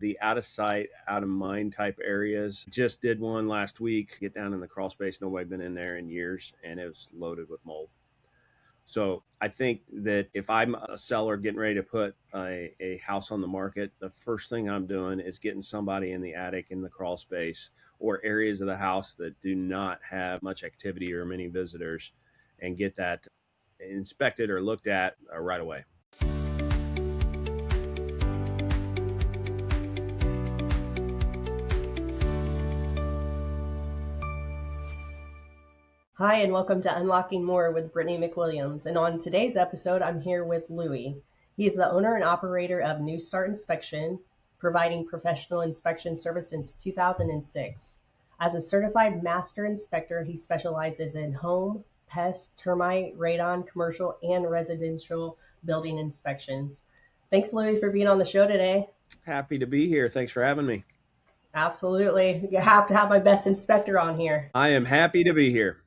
the out of sight, out of mind type areas. Just did one last week, get down in the crawl space. Nobody been in there in years, and it was loaded with mold. So I think that if I'm a seller getting ready to put a house on the market, the first thing I'm doing is getting somebody in the attic, in the crawl space, or areas of the house that do not have much activity or many visitors, and get that inspected or looked at right away. Hi, and welcome to Unlocking More with Brittany McWilliams. And on today's episode, I'm here with Louis. He is the owner and operator of New Start Inspection, providing professional inspection service since 2006. As a certified master inspector, he specializes in home, pest, termite, radon, commercial, and residential building inspections. Thanks, Louis, for being on the show today. Happy to be here. Thanks for having me. Absolutely. You have to have my best inspector on here. I am happy to be here.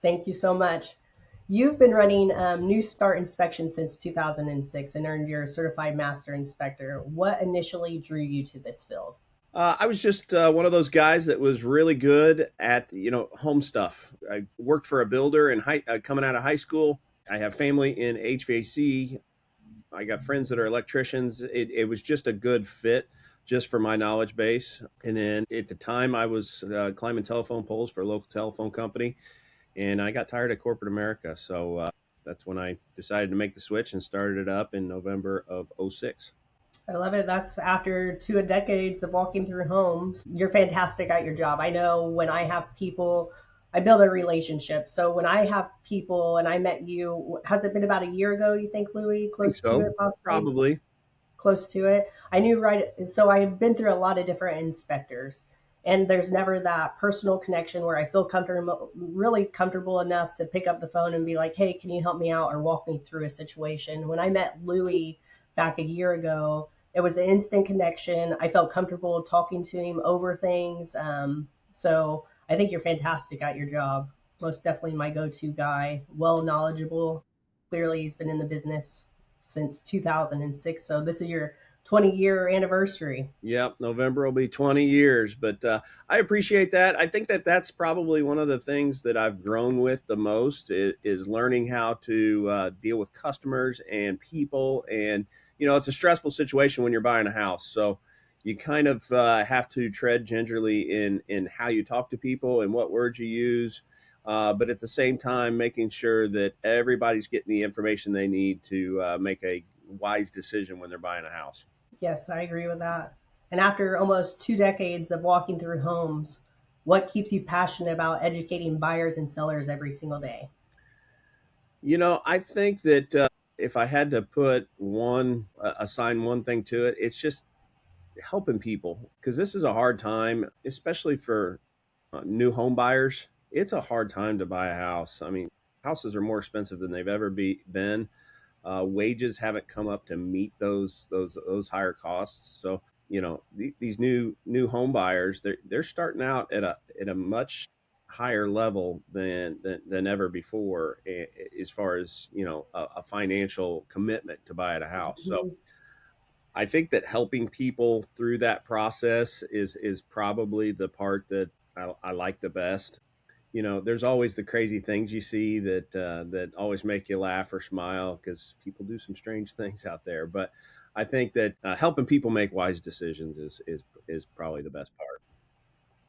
Thank you so much. You've been running New Start Inspection since 2006 and earned your certified master inspector. What initially drew you to this field? I was just one of those guys that was really good at, home stuff. I worked for a builder coming out of high school. I have family in HVAC. I got friends that are electricians. It was just a good fit just for my knowledge base. And then at the time I was climbing telephone poles for a local telephone company. And I got tired of corporate America. So that's when I decided to make the switch and started it up in November of 2006. I love it. That's after 2 decades of walking through homes. You're fantastic at your job. I know when I have people, I build a relationship. So when I have people, and I met you, has it been about a year ago, you think, Louis? Close to it, possibly? Probably. Close to it. I knew right. So I've been through a lot of different inspectors. And there's never that personal connection where I feel really comfortable enough to pick up the phone and be like, hey, can you help me out or walk me through a situation? When I met Louis back a year ago, it was an instant connection. I felt comfortable talking to him over things. So I think you're fantastic at your job. Most definitely my go-to guy, well knowledgeable. Clearly he's been in the business since 2006. So this is your 20-year anniversary. Yep, November will be 20 years, but I appreciate that. I think that that's probably one of the things that I've grown with the most is learning how to deal with customers and people. And, it's a stressful situation when you're buying a house. So you kind of have to tread gingerly in how you talk to people and what words you use. But at the same time, making sure that everybody's getting the information they need to make a wise decision when they're buying a house. Yes, I agree with that. And after almost 2 decades of walking through homes, what keeps you passionate about educating buyers and sellers every single day? I think that if I had to assign one thing to it, it's just helping people, because this is a hard time, especially for new home buyers. It's a hard time to buy a house. I mean, houses are more expensive than they've ever been. Wages haven't come up to meet those higher costs. So, these new home buyers, they're starting out at a much higher level than ever before, as far as, a financial commitment to buy at a house. So I think that helping people through that process is probably the part that I like the best. There's always the crazy things you see that always make you laugh or smile, because people do some strange things out there. But I think that helping people make wise decisions is probably the best part.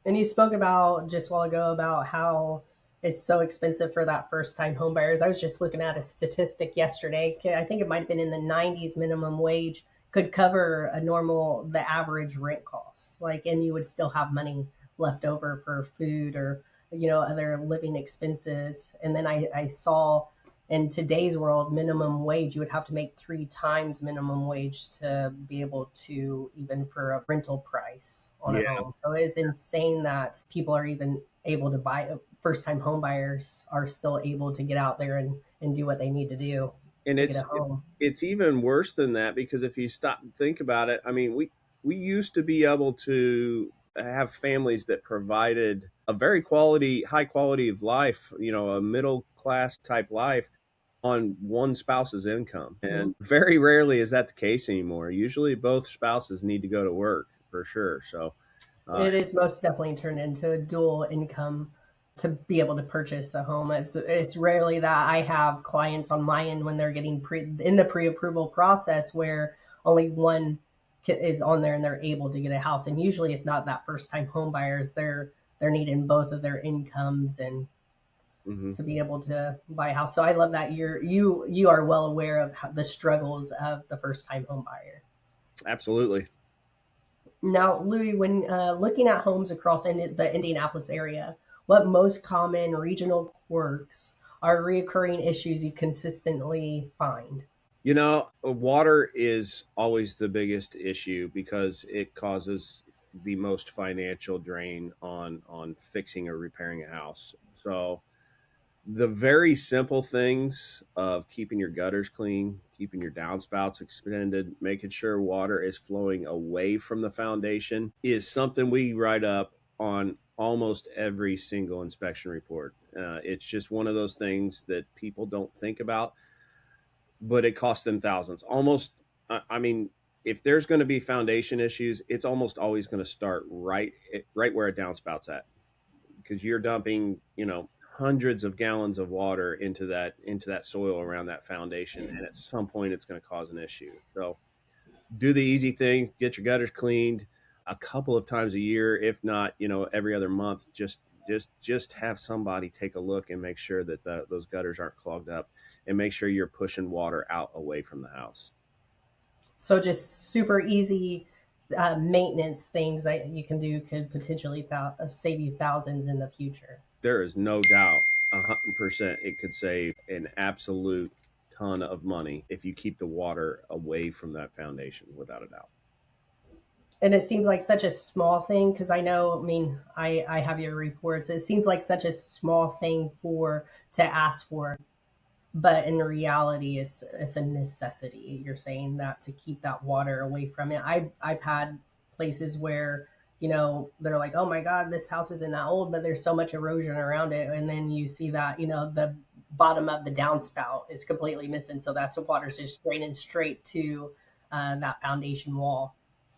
And you spoke about just a while ago about how it's so expensive for that first time home buyers. I was just looking at a statistic yesterday. I think it might have been in the 90s. Minimum wage could cover the average rent cost. And you would still have money left over for food or other living expenses. And then I saw in today's world, minimum wage, you would have to make 3 times minimum wage to be able to, even for a rental price on a home. So it is insane that people are even able to buy, first time home buyers are still able to get out there and do what they need to do. And it's even worse than that, because if you stop and think about it, I mean, we used to be able to have families that provided a very high quality of life, a middle class type life. on one spouse's income. And very rarely is that the case anymore. Usually both spouses need to go to work for sure. So, uh, It is most definitely turned into a dual income to be able to purchase a home. It's rarely that I have clients on my end when they're getting in the pre-approval process where only one is on there and they're able to get a house. And usually it's not that first time home buyers. They're needing both of their incomes and mhm, to be able to buy a house. So I love that you are well aware of the struggles of the first time home buyer. absolutely. Now, Louis, when looking at homes across the Indianapolis area, what most common regional quirks are reoccurring issues you consistently find? Water is always the biggest issue because it causes the most financial drain on fixing or repairing a house. So the very simple things of keeping your gutters clean, keeping your downspouts extended, making sure water is flowing away from the foundation is something we write up on almost every single inspection report. It's just one of those things that people don't think about, but it costs them thousands. Almost, I mean, if there's going to be foundation issues, it's almost always going to start right where a downspout's at, because you're dumping, hundreds of gallons of water into that soil around that foundation, and at some point it's going to cause an issue. So do the easy thing, get your gutters cleaned a couple of times a year, if not, every other month. Just have somebody take a look and make sure that those gutters aren't clogged up, and make sure you're pushing water out away from the house. So just super easy maintenance things that you can do could potentially save you thousands in the future. There is no doubt 100% it could save an absolute ton of money if you keep the water away from that foundation, without a doubt. And it seems like such a small thing because I know, I mean, I have your reports. It seems like such a small thing for to ask for, but in reality it's a necessity. You're saying that to keep that water away from it. I've had places where they're like, oh my god, this house isn't that old, but there's so much erosion around it, and then you see that the bottom of the downspout is completely missing, so that's the water's just draining straight to that foundation wall.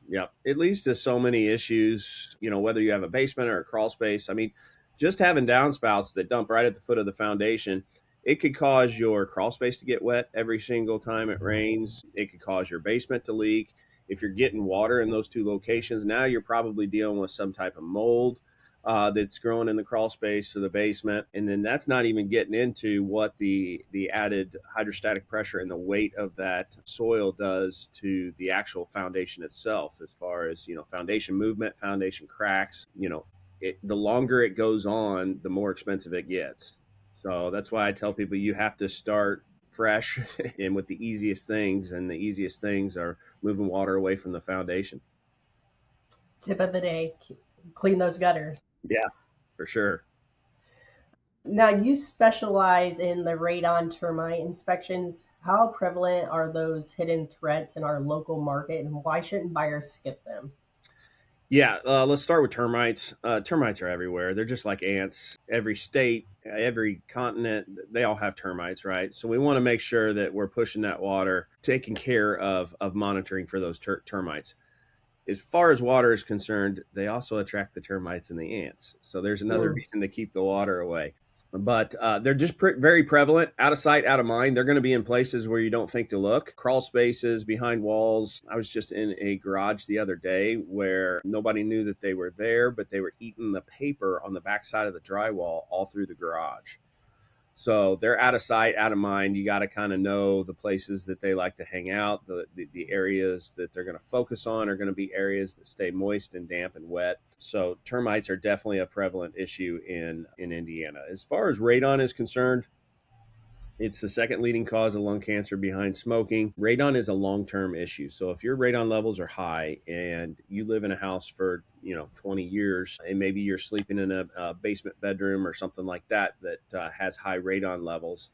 Yeah, it leads to so many issues, whether you have a basement or a crawl space. I mean, just having downspouts that dump right at the foot of the foundation, it could cause your crawl space to get wet every single time it rains. It could cause your basement to leak. If you're getting water in those two locations, now you're probably dealing with some type of mold that's growing in the crawl space or the basement. And then that's not even getting into what the added hydrostatic pressure and the weight of that soil does to the actual foundation itself, as far as, foundation movement, foundation cracks. The longer it goes on, the more expensive it gets. So that's why I tell people you have to start fresh and with the easiest things, and the easiest things are moving water away from the foundation. Tip of the day: clean those gutters. Yeah, for sure. Now, you specialize in the radon termite inspections. How prevalent are those hidden threats in our local market, and why shouldn't buyers skip them? Yeah, let's start with termites. Termites are everywhere. They're just like ants. Every state, every continent, they all have termites, right? So we want to make sure that we're pushing that water, taking care of monitoring for those termites. As far as water is concerned, they also attract the termites and the ants. So there's another Mm. reason to keep the water away. But they're just very prevalent, out of sight, out of mind. They're going to be in places where you don't think to look: crawl spaces, behind walls. I was just in a garage the other day where nobody knew that they were there, but they were eating the paper on the backside of the drywall all through the garage. So they're out of sight, out of mind. You got to kind of know the places that they like to hang out. The areas that they're going to focus on are going to be areas that stay moist and damp and wet. So termites are definitely a prevalent issue in Indiana. As far as radon is concerned, it's the second leading cause of lung cancer behind smoking. Radon is a long-term issue. So if your radon levels are high and you live in a house for, 20 years, and maybe you're sleeping in a basement bedroom or something like that has high radon levels,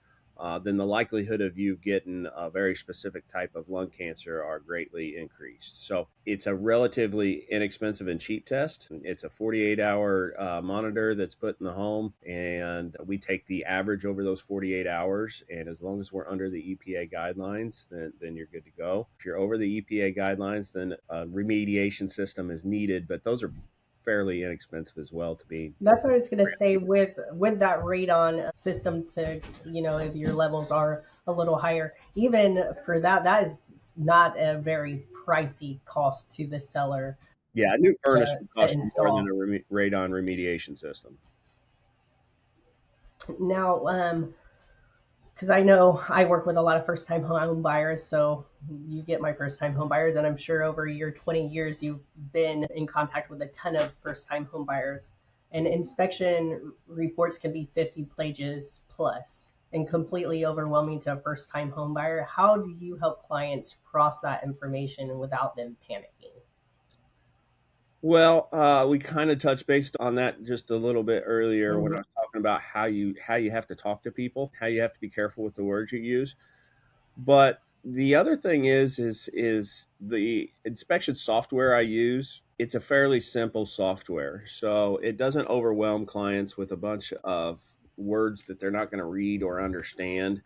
then the likelihood of you getting a very specific type of lung cancer are greatly increased. So it's a relatively inexpensive and cheap test. It's a 48-hour monitor that's put in the home, and we take the average over those 48 hours. And as long as we're under the EPA guidelines, then you're good to go. If you're over the EPA guidelines, then a remediation system is needed, but those are fairly inexpensive as well to be. That's what I was gonna say with that radon system to, if your levels are a little higher, even for that, that is not a very pricey cost to the seller Yeah, a new furnace to, would to cost you more than install. a radon remediation system. Now, because I know I work with a lot of first time home buyers, so you get my first time home buyers, and I'm sure over your 20 years you've been in contact with a ton of first time home buyers. And inspection reports can be 50 pages plus and completely overwhelming to a first time home buyer. How do you help clients cross that information without them panicking? Well, we kind of touched based on that just a little bit earlier when I Mhm. was talking about how you have to talk to people, how you have to be careful with the words you use. But the other thing is the inspection software I use. It's a fairly simple software, so it doesn't overwhelm clients with a bunch of words that they're not going to read or understand.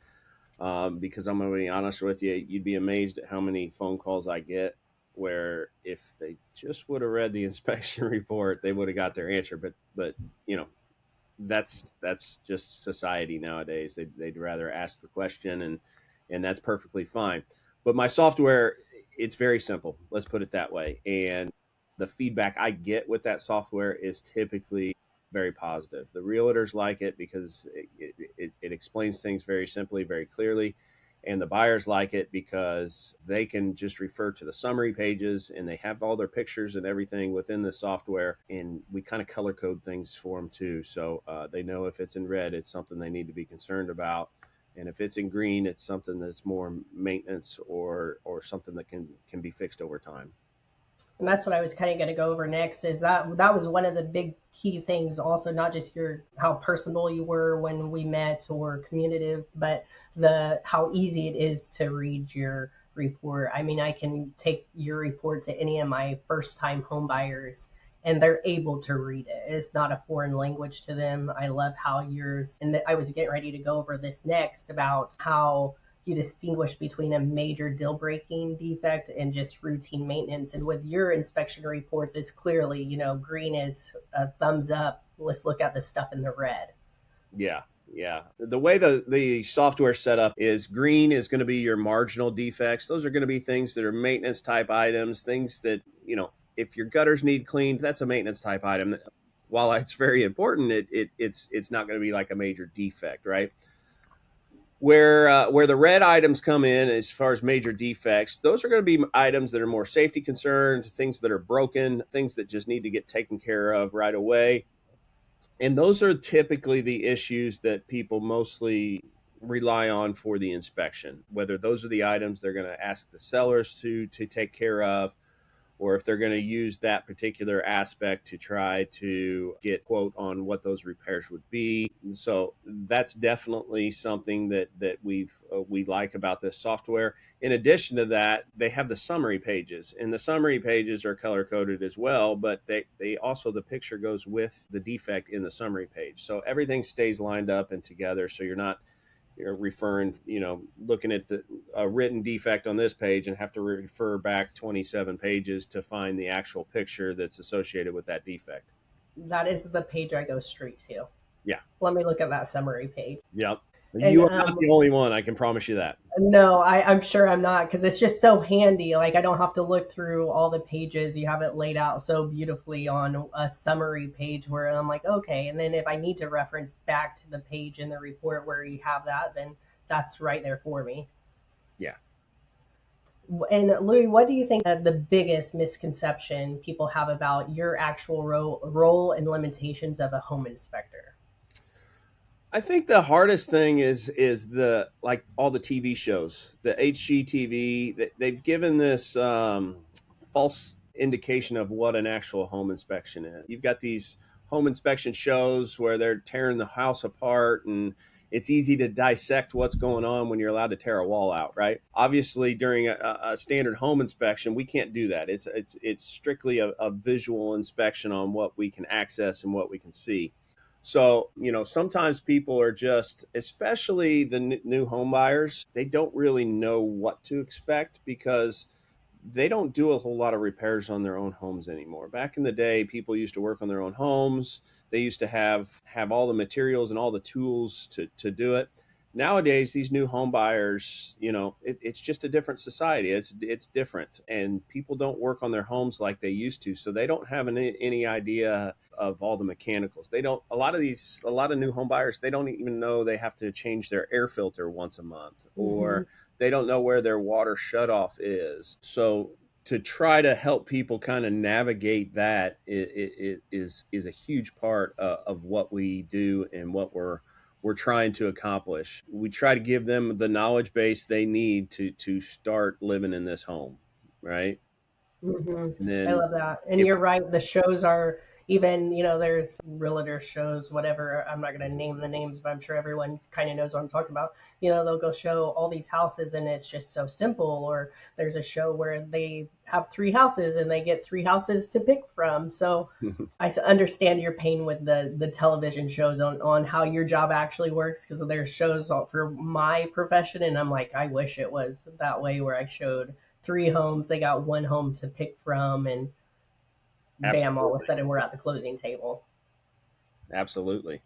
Because I'm going to be honest with you, you'd be amazed at how many phone calls I get where if they just would have read the inspection report, they would have got their answer. But you know, that's just society nowadays. They'd rather ask the question, and that's perfectly fine. But my software, it's very simple. Let's put it that way. And the feedback I get with that software is typically very positive. The realtors like it because it explains things very simply, very clearly. And the buyers like it because they can just refer to the summary pages and they have all their pictures and everything within the software. And we kind of color code things for them too. So they know if it's in red, it's something they need to be concerned about. And if it's in green, it's something that's more maintenance or something that can be fixed over time. And that's what I was kind of going to go over next. Is that was one of the big key things. Also, not just your how personal you were when we met or communicative, but the how easy it is to read your report. I mean, I can take your report to any of my first time home buyers and they're able to read it. It's not a foreign language to them. I love how yours, and I was getting ready to go over this next about how you distinguish between a major deal breaking defect and just routine maintenance. And with your inspection reports, is clearly, green is a thumbs up. Let's look at the stuff in the red. Yeah. Yeah. The way the software set up is green is going to be your marginal defects. Those are going to be things that are maintenance type items, things that, if your gutters need cleaned, that's a maintenance type item. While it's very important, it's not going to be like a major defect, right? Where the red items come in as far as major defects, those are going to be items that are more safety concerned, things that are broken, things that just need to get taken care of right away. And those are typically the issues that people mostly rely on for the inspection, whether those are the items they're going to ask the sellers to take care of, or if they're going to use that particular aspect to try to get quote on what those repairs would be. So that's definitely something that we like about this software. In addition to that, they have the summary pages, and the summary pages are color coded as well, but they also, the picture goes with the defect in the summary page, so everything stays lined up and together, so you're referring, looking at the a written defect on this page and have to refer back 27 pages to find the actual picture that's associated with that defect. That is the page I go straight to. Yeah. Let me look at that summary page. Yep. And You are not the only one. I can promise you that. no, I'm sure I'm not because it's just so handy. Like I don't have to look through all the pages. You have it laid out so beautifully on a summary page where I'm like, okay. And then if I need to reference back to the page in the report where you have that, then that's right there for me. Yeah. And Louis, what do you think the biggest misconception people have about your actual role and limitations of a home inspector? I think the hardest thing is the like all the TV shows, the HGTV. They've given this false indication of what an actual home inspection is. You've got these home inspection shows where they're tearing the house apart, and it's easy to dissect what's going on when you're allowed to tear a wall out, right? Obviously, during a standard home inspection, we can't do that. It's strictly a visual inspection on what we can access and what we can see. So, sometimes people are just, especially the new home buyers, they don't really know what to expect because they don't do a whole lot of repairs on their own homes anymore. Back in the day, people used to work on their own homes. They used to have all the materials and all the tools to do it. Nowadays, these new home buyers, it's just a different society. It's different, and people don't work on their homes like they used to, so they don't have any idea of all the mechanicals. They don't. A lot of new home buyers, they don't even know they have to change their air filter once a month, Mm-hmm. or they don't know where their water shutoff is. So to try to help people kind of navigate that is a huge part of what we do and what we're trying to accomplish. We try to give them the knowledge base they need to start living in this home, right? Hmm. And I then love that. And if you're right. The shows are even, there's realtor shows, whatever. I'm not going to name the names, but I'm sure everyone kind of knows what I'm talking about. They'll go show all these houses and it's just so simple. Or there's a show where they have three houses and they get three houses to pick from. So understand your pain with the television shows on how your job actually works, because there's shows for my profession and I'm like, I wish it was that way where I showed three homes, they got one home to pick from, and bam, all of a absolutely, sudden we're at the closing table. absolutely.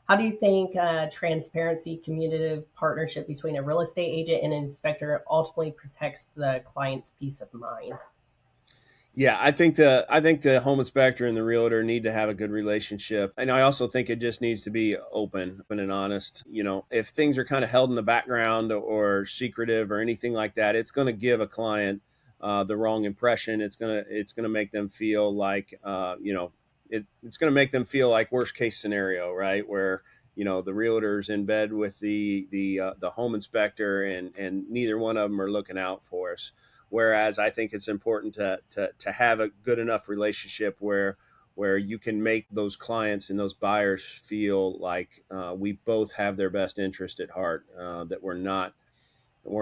How do you think transparency, communicative partnership between a real estate agent and an inspector ultimately protects the client's peace of mind? Yeah, I think the home inspector and the realtor need to have a good relationship, and I also think it just needs to be open and honest. If things are kind of held in the background or secretive or anything like that, it's going to give a client the wrong impression. It's gonna make them feel like it's going to make them feel like worst case scenario, right? Where the realtor's in bed with the home inspector, and neither one of them are looking out for us. Whereas I think it's important to have a good enough relationship where you can make those clients and those buyers feel like we both have their best interest at heart. That we're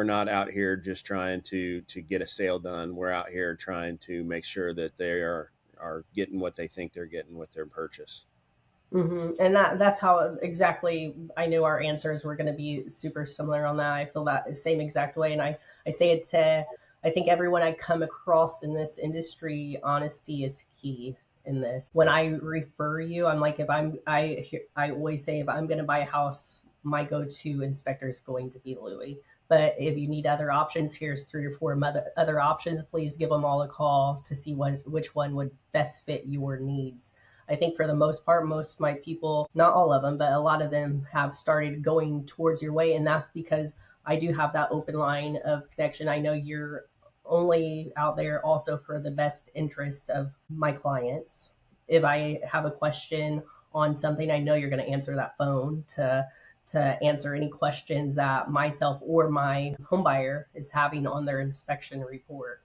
not out here just trying to get a sale done. We're out here trying to make sure that they are getting what they think they're getting with their purchase. And that's how exactly I knew our answers were going to be super similar on that. I feel that the same exact way. And I say it to, I think everyone I come across in this industry, honesty is key in this. When I refer you, I'm like, I always say, if I'm going to buy a house, my go-to inspector is going to be Louis. But if you need other options, here's three or four other options. Please give them all a call to see which one would best fit your needs. I think for the most part, most of my people, not all of them, but a lot of them have started going towards your way. And that's because I do have that open line of connection. I know you're only out there also for the best interest of my clients. If I have a question on something, I know you're going to answer that phone to answer any questions that myself or my homebuyer is having on their inspection report.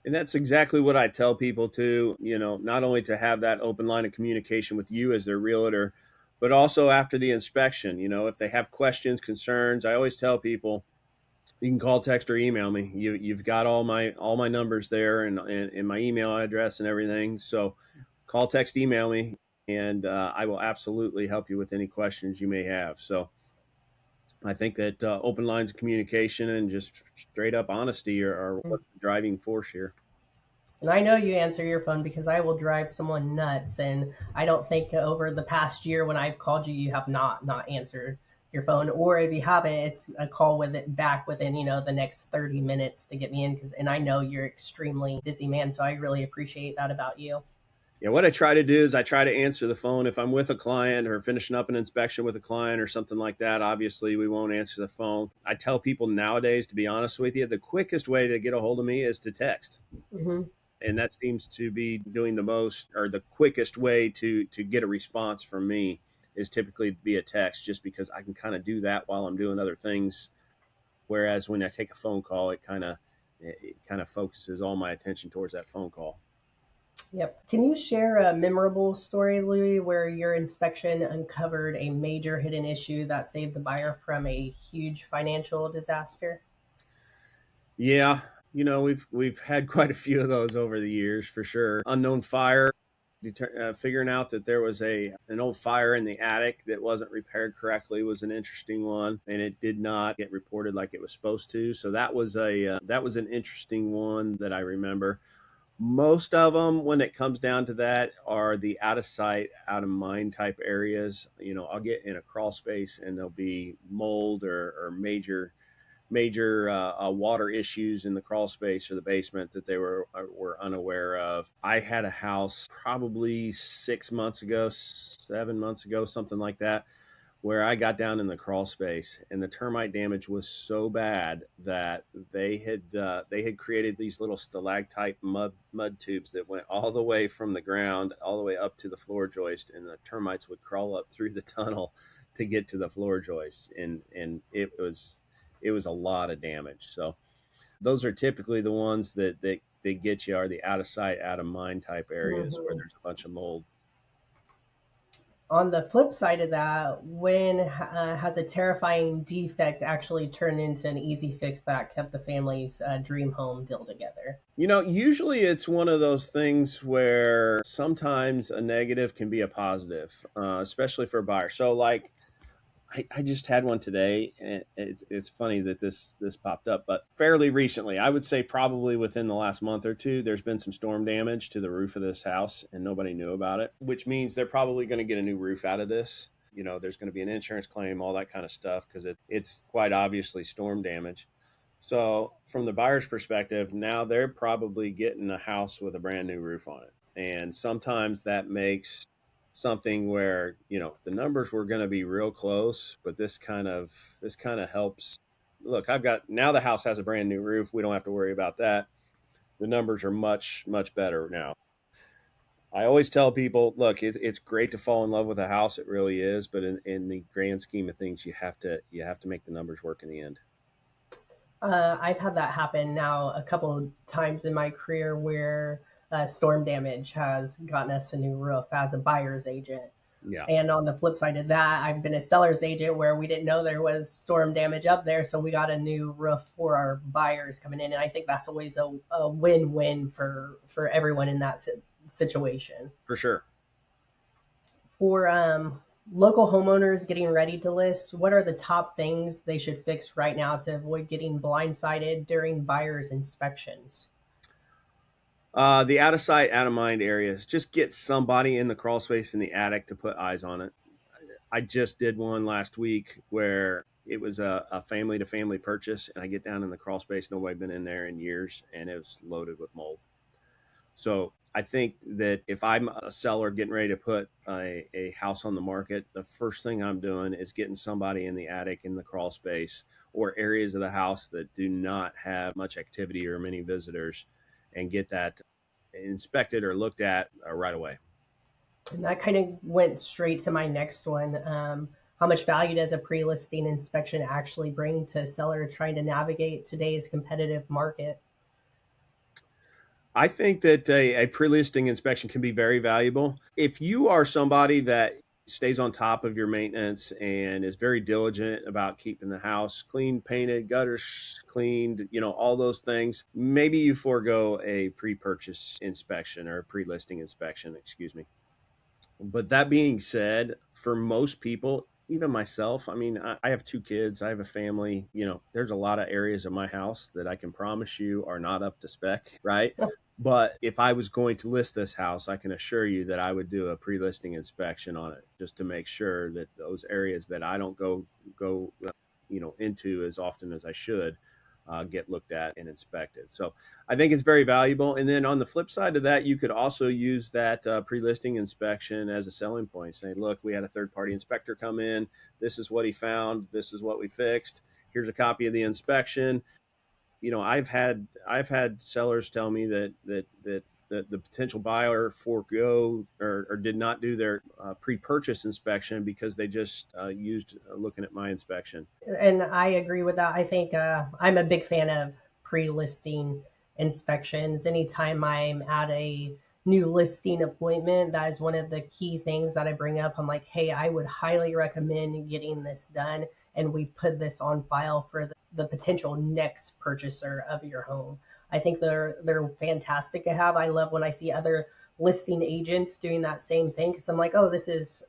And that's exactly what I tell people too, not only to have that open line of communication with you as their realtor, but also after the inspection. If they have questions, concerns, I always tell people you can call, text, or email me. You've got all my numbers there, and my email address and everything. So call, text, email me, and I will absolutely help you with any questions you may have. So I think that open lines of communication and just straight up honesty are what's the driving force here. And I know you answer your phone because I will drive someone nuts. And I don't think over the past year when I've called you, you have not answered your phone. Or if you haven't, it's a call with it back within, the next 30 minutes to get me in. And I know you're extremely busy man. So I really appreciate that about you. Yeah, what I try to do is I try to answer the phone if I'm with a client or finishing up an inspection with a client or something like that. Obviously, we won't answer the phone. I tell people nowadays, to be honest with you, the quickest way to get a hold of me is to text. Hmm. And that seems to be doing the most, or the quickest way to get a response from me is typically via text, just because I can kind of do that while I'm doing other things. Whereas when I take a phone call, it kind of focuses all my attention towards that phone call. Yep. Can you share a memorable story, Louis, where your inspection uncovered a major hidden issue that saved the buyer from a huge financial disaster? Yeah, we've had quite a few of those over the years for sure. Unknown fire, figuring out that there was a an old fire in the attic that wasn't repaired correctly was an interesting one, and it did not get reported like it was supposed to. So that was an interesting one that I remember. Most of them, when it comes down to that, are the out of sight, out of mind type areas. I'll get in a crawl space and there'll be mold or major water issues in the crawl space or the basement that they were unaware of. I had a house probably 6 months ago, 7 months ago, something like that, where I got down in the crawl space, and the termite damage was so bad that they had created these little stalactite mud tubes that went all the way from the ground all the way up to the floor joist, and the termites would crawl up through the tunnel to get to the floor joist, and it was a lot of damage. So those are typically the ones that get you are the out of sight, out of mind type areas where Hmm. there's a bunch of mold. On the flip side of that, when has a terrifying defect actually turned into an easy fix that kept the family's dream home deal together? Usually it's one of those things where sometimes a negative can be a positive, especially for a buyer. So, like, I just had one today, and it's funny that this popped up, but fairly recently, I would say probably within the last month or two, there's been some storm damage to the roof of this house, and nobody knew about it, which means they're probably going to get a new roof out of this. There's going to be an insurance claim, all that kind of stuff, because it's quite obviously storm damage. So, from the buyer's perspective, now they're probably getting a house with a brand new roof on it. And sometimes that makes something where, the numbers were going to be real close, but this kind of helps. Look, I've got now the house has a brand new roof. We don't have to worry about that. The numbers are much much better now. I always tell people, look, it's great to fall in love with a house. It really is, but in the grand scheme of things, you have to make the numbers work in the end. I've had that happen now a couple of times in my career where storm damage has gotten us a new roof as a buyer's agent. Yeah, And on the flip side of that, I've been a seller's agent where we didn't know there was storm damage up there, so we got a new roof for our buyers coming in. And I think that's always a win-win for everyone in that situation. for sure. For local homeowners getting ready to list, what are the top things they should fix right now to avoid getting blindsided during buyers' inspections? The out of sight, out of mind areas. Just get somebody in the crawl space in the attic to put eyes on it. I just did one last week where it was a family to family purchase, and I get down in the crawl space. Nobody been in there in years, and it was loaded with mold. So I think that if I'm a seller getting ready to put a house on the market, the first thing I'm doing is getting somebody in the attic, in the crawl space, or areas of the house that do not have much activity or many visitors, and get that inspected or looked at right away. And that kind of went straight to my next one. How much value does a pre-listing inspection actually bring to a seller trying to navigate today's competitive market? I think that a pre-listing inspection can be very valuable. If you are somebody that stays on top of your maintenance and is very diligent about keeping the house clean, painted, gutters cleaned, all those things, maybe you forego a pre-purchase inspection or a pre-listing inspection, excuse me. But that being said, for most people, even myself, I mean, I have two kids, I have a family. There's a lot of areas of my house that I can promise you are not up to spec, right? But if I was going to list this house, I can assure you that I would do a pre-listing inspection on it just to make sure that those areas that I don't go into as often as I should get looked at and inspected. So I think it's very valuable. And then on the flip side of that, you could also use that pre-listing inspection as a selling point. Saying, look, we had a third-party inspector come in. This is what he found. This is what we fixed. Here's a copy of the inspection. I've had sellers tell me that the potential buyer forego or did not do their pre-purchase inspection because they just used looking at my inspection. And I agree with that. I think I'm a big fan of pre-listing inspections. Anytime I'm at a new listing appointment, that is one of the key things that I bring up. I'm like, hey, I would highly recommend getting this done. And we put this on file for the potential next purchaser of your home. I think they're fantastic to have. I love when I see other listing agents doing that same thing because I'm like, oh, this is,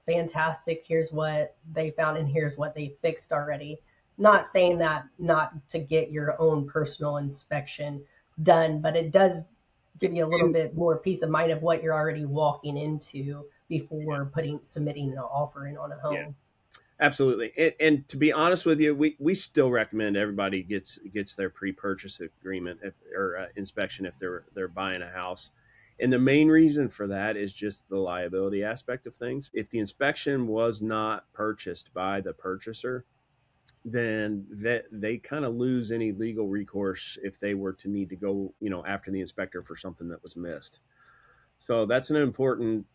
fantastic. Here's what they found and here's what they fixed already. Not saying that not to get your own personal inspection done, but it does give you a little And bit more peace of mind of what you're already walking into before submitting an offer in on a yeah, home. absolutely. And to be honest with you, we still recommend everybody gets their pre-purchase agreement or inspection if they're buying a house. And the main reason for that is just the liability aspect of things. If the inspection was not purchased by the purchaser, then that they kind of lose any legal recourse if they were to need to go, after the inspector for something that was missed. So that's an important,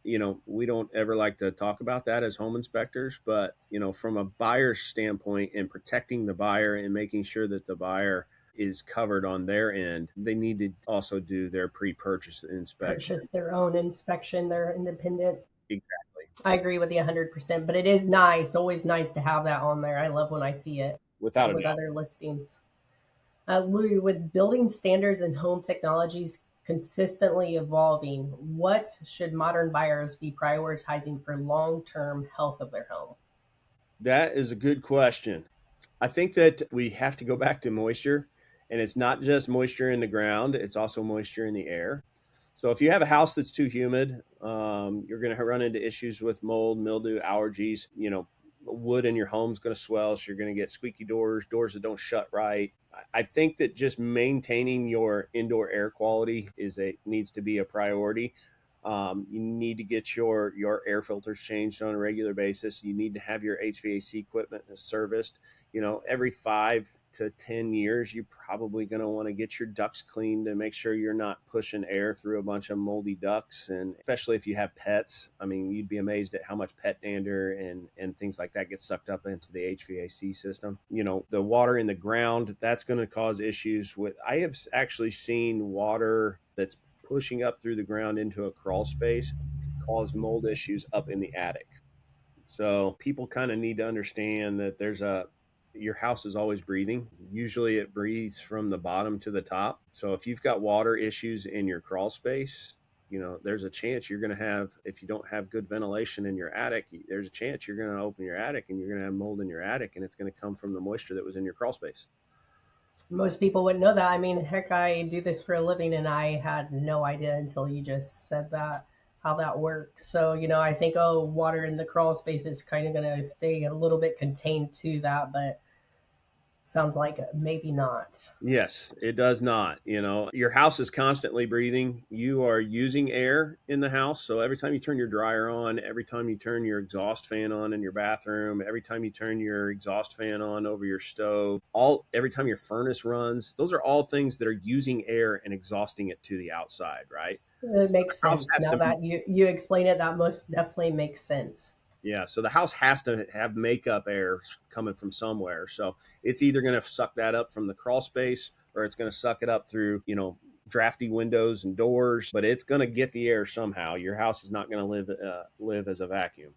we don't ever like to talk about that as home inspectors, but, from a buyer's standpoint and protecting the buyer and making sure that the buyer is covered on their end, they need to also do their pre-purchase inspection. Purchase their own inspection, they're independent. Exactly. I agree with you 100%, but it is nice, always nice to have that on there. I love when I see it Without a with doubt. other listings. Louis, with building standards and home technologies consistently evolving, what should modern buyers be prioritizing for long-term health of their home? That is a good question. I think that we have to go back to moisture, and it's not just moisture in the ground, it's also moisture in the air. So if you have a house that's too humid, you're going to run into issues with mold, mildew, allergies. Wood in your home is going to swell, so you're going to get squeaky doors that don't shut right. I think that just maintaining your indoor air quality needs to be a priority. You need to get your air filters changed on a regular basis. You need to have your HVAC equipment serviced. Every 5 to 10 years, you're probably going to want to get your ducts cleaned to make sure you're not pushing air through a bunch of moldy ducts. And especially if you have pets, I mean, you'd be amazed at how much pet dander and things like that gets sucked up into the HVAC system. The water in the ground, that's going to cause issues with. I have actually seen water that's pushing up through the ground into a crawl space cause mold issues up in the attic. So people kind of need to understand that your house is always breathing. Usually it breathes from the bottom to the top. So if you've got water issues in your crawl space, there's a chance you're going to have, if you don't have good ventilation in your attic, there's a chance you're going to open your attic and you're going to have mold in your attic, and it's going to come from the moisture that was in your crawl space. Most people wouldn't know that. I mean, heck, I do this for a living and I had no idea until you just said that, how that works. So, I think, oh, water in the crawl space is kind of going to stay a little bit contained to that, but sounds like maybe not. Yes, it does not. Your house is constantly breathing. You are using air in the house. So every time you turn your dryer on, every time you turn your exhaust fan on in your bathroom, every time you turn your exhaust fan on over your stove, every time your furnace runs, those are all things that are using air and exhausting it to the outside, right? It So makes the house sense. has Now to that you explain it, that most definitely makes sense. Yeah, so the house has to have makeup air coming from somewhere. So it's either going to suck that up from the crawl space or it's going to suck it up through, drafty windows and doors, but it's going to get the air somehow. Your house is not going to live as a vacuum.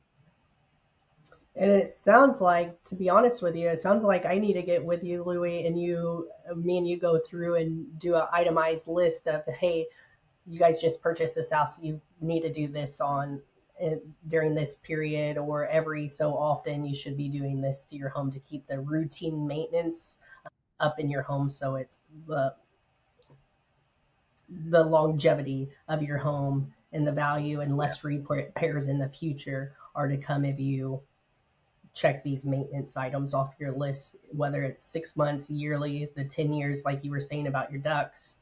And it sounds like, to be honest with you, it sounds like I need to get with you, Louis, and me and you go through and do an itemized list of, hey, you guys just purchased this house, you need to do this on during this period, or every so often you should be doing this to your home to keep the routine maintenance up in your home, so it's the longevity of your home and the value, and Yeah. less repairs in the future are to come if you check these maintenance items off your list, whether it's 6 months, yearly, the 10 years, like you were saying about your ducks.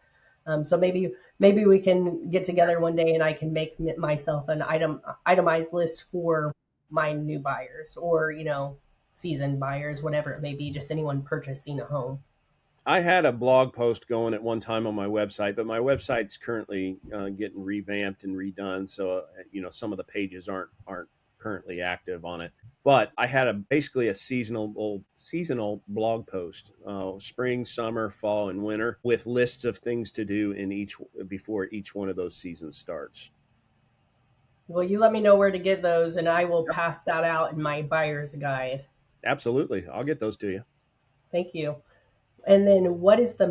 So maybe we can get together one day and I can make myself an itemized list for my new buyers, or seasoned buyers, whatever it may be, just anyone purchasing a home. I had a blog post going at one time on my website, but my website's currently getting revamped and redone. So, some of the pages aren't currently active on it. But I had basically a seasonal blog post, spring, summer, fall, and winter, with lists of things to do in each before each one of those seasons starts. Well, you let me know where to get those, and I will Yep. pass that out in my buyer's guide. Absolutely, I'll get those to you. Thank you. And then, what is the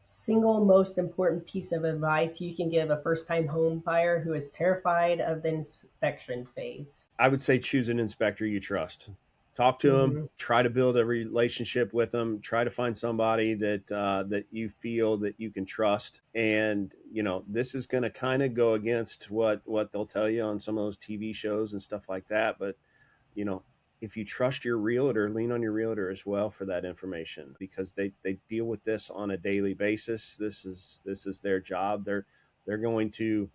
single most important piece of advice you can give a first time home buyer who is terrified of the inspection phase? I would say choose an inspector you trust. Talk to them. Hmm. Try to build a relationship with them. Try to find somebody that you feel that you can trust. And this is going to kind of go against what they'll tell you on some of those TV shows and stuff like that. But you know, if you trust your realtor, lean on your realtor as well for that information, because they deal with this on a daily basis. This is their job. They're going to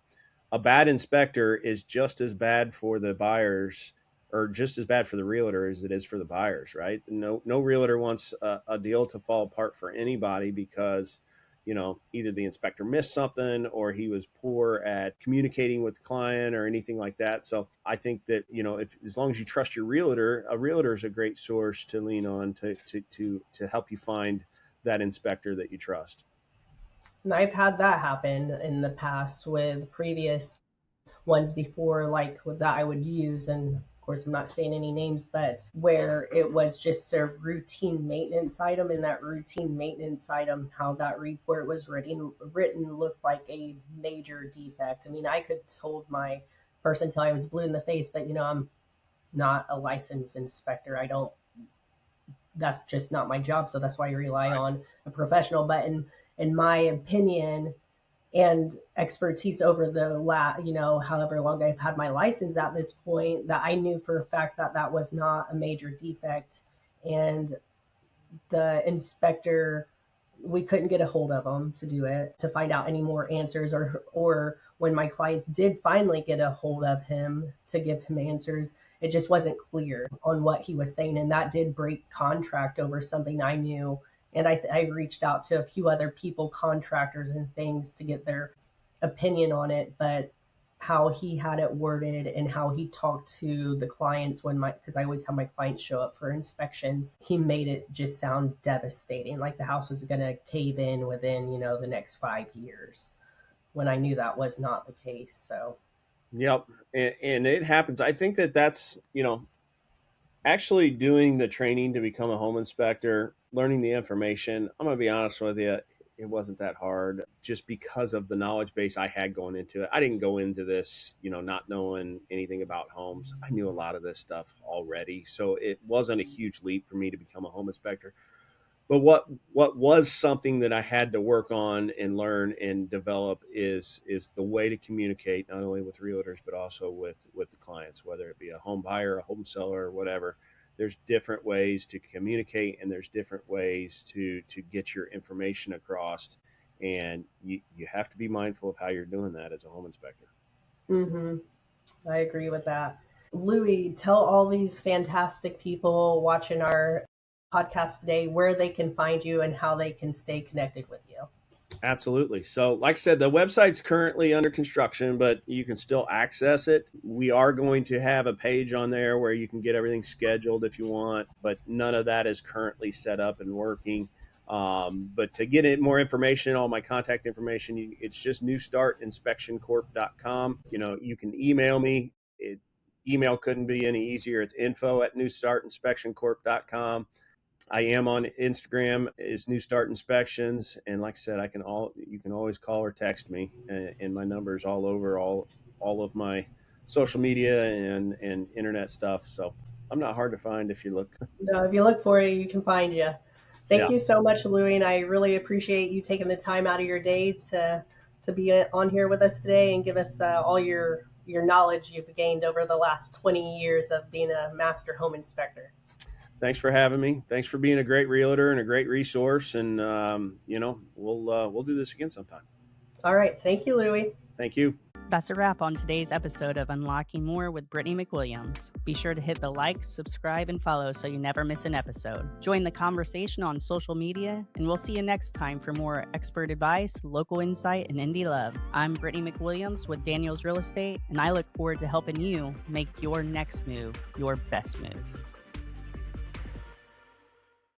A bad inspector is just as bad for the buyers, or just as bad for the realtor as it is for the buyers, right? No realtor wants a deal to fall apart for anybody because either the inspector missed something or he was poor at communicating with the client or anything like that. So I think that if as long as you trust your realtor, a realtor is a great source to lean on to help you find that inspector that you trust. And I've had that happen in the past with previous ones before, like that I would use. And of course, I'm not saying any names, but where it was just a routine maintenance item, and that routine maintenance item, how that report was written looked like a major defect. I mean, I could told my person till I was blue in the face, but I'm not a licensed inspector. I don't, that's just not my job. So that's why I rely on a professional. But in my opinion, and expertise over the however long I've had my license at this point, that I knew for a fact that that was not a major defect. And the inspector, we couldn't get a hold of him to do it, to find out any more answers, or when my clients did finally get a hold of him to give him answers, it just wasn't clear on what he was saying, and that did break contract over something I knew. And I reached out to a few other people, contractors and things, to get their opinion on it. But how he had it worded and how he talked to the clients, because I always have my clients show up for inspections, he made it just sound devastating, like the house was going to cave in within the next 5 years, when I knew that was not the case. So Yep, and it happens. I think that's actually doing the training to become a home inspector, learning the information. I'm going to be honest with you, it wasn't that hard, just because of the knowledge base I had going into it. I didn't go into this, not knowing anything about homes. I knew a lot of this stuff already, so it wasn't a huge leap for me to become a home inspector. But what was something that I had to work on and learn and develop is the way to communicate, not only with realtors but also with the clients, whether it be a home buyer, a home seller, or whatever. There's different ways to communicate, and there's different ways to get your information across, and you have to be mindful of how you're doing that as a home inspector. hmm I agree with that. Louis, tell all these fantastic people watching our podcast today where they can find you and how they can stay connected with you. Absolutely. So, like I said, the website's currently under construction, but you can still access it. We are going to have a page on there where you can get everything scheduled if you want, but none of that is currently set up and working. But to get it more information, all my contact information, it's just newstartinspectioncorp.com. You can email me. Email couldn't be any easier. It's info@newstartinspectioncorp.com. I am on Instagram is New Start Inspections, and like I said, you can always call or text me, and my number is all over all of my social media and internet stuff. So I'm not hard to find if you look. If you look for it, you can find you. Thank Yeah, you so much, Louie, and I really appreciate you taking the time out of your day to be on here with us today and give us all your knowledge you've gained over the last 20 years of being a master home inspector. thanks for having me. Thanks for being a great realtor and a great resource. And we'll do this again sometime. All right, thank you, Louie. Thank you. That's a wrap on today's episode of Unlocking More with Brittany McWilliams. Be sure to hit the like, subscribe, and follow so you never miss an episode. Join the conversation on social media, and we'll see you next time for more expert advice, local insight, and indie love. I'm Brittany McWilliams with Daniels Real Estate, and I look forward to helping you make your next move your best move.